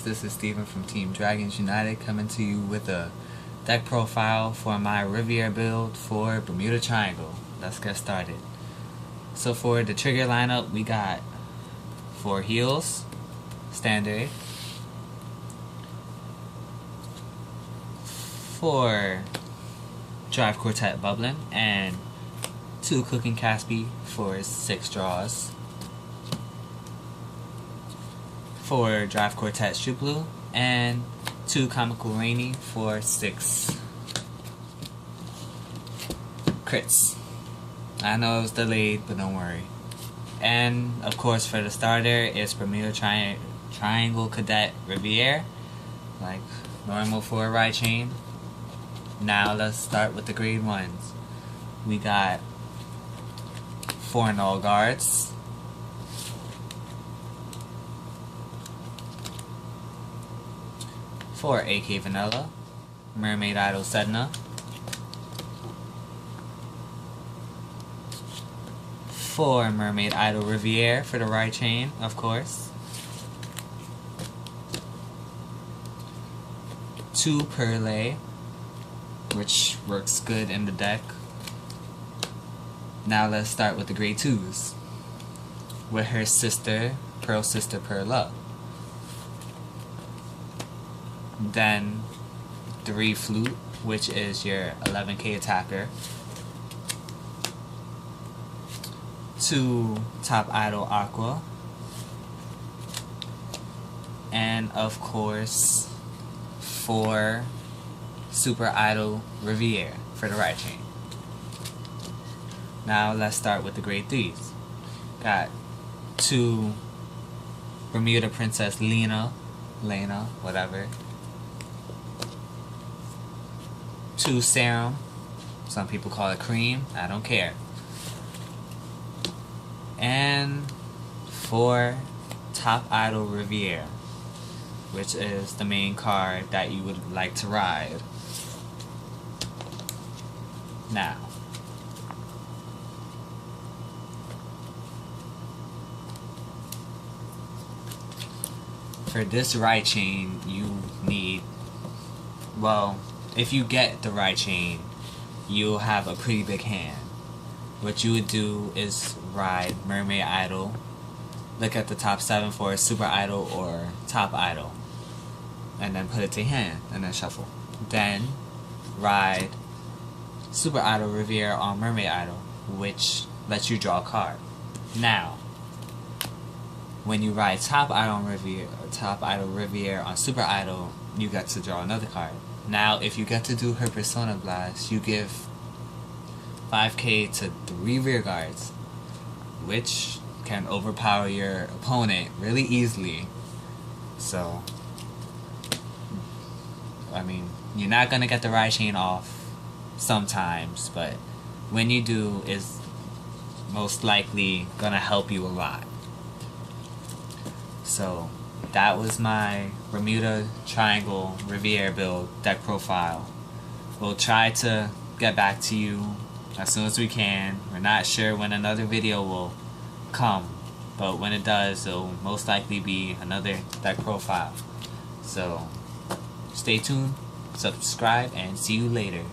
guys, this is Steven from Team Dragons United coming to you with a deck profile for my Riviere build for Bermuda Triangle. Let's get started. So for the trigger lineup, we got 4 heals, standard, 4 drive quartet bubbling, and 2 cooking Caspi for 6 draws, 4 drive quartet Shuplu, and 2 comical rainy for 6 crits. I know it was delayed, but don't worry. And of course for the starter, it's Bermuda Triangle Cadet Riviere, like normal for a ride chain. Now let's start with the grade 1s. We got 4 null guards, 4 AK Vanilla, Mermaid Idol Sedna, 4 Mermaid Idol Riviere for the right chain, of course, 2 Perle, which works good in the deck. Now let's start with the grade 2s, with her sister, Pearl Sister Perla. Then 3 Flute, which is your 11k attacker, 2 Top Idol Aqua, and of course 4 Super Idol Riviere for the right chain. Now let's start with the grade 3s. Got 2 Bermuda Princess Lena, whatever, 2 Serum, some people call it Cream, I don't care, and 4 Top Idol Riviere, which is the main card that you would like to ride. Now, for this ride chain, you need, well, if you get the ride chain, you'll have a pretty big hand. What you would do is ride Mermaid Idol, look at the top 7 for a Super Idol or Top Idol, and then put it to hand, and then shuffle. Then ride Super Idol Riviere on Mermaid Idol, which lets you draw a card. Now, when you ride Top Idol Riviere on Super Idol, you get to draw another card. Now, if you get to do her Persona Blast, you give 5k to 3 rear guards, which can overpower your opponent really easily. So, I mean, you're not gonna get the ride chain off sometimes, but when you do, it's most likely gonna help you a lot. So that was my Bermuda Triangle Riviere build deck profile. We'll try to get back to you as soon as we can. We're not sure when another video will come, but when it does, it'll most likely be another deck profile. So stay tuned, subscribe, and see you later.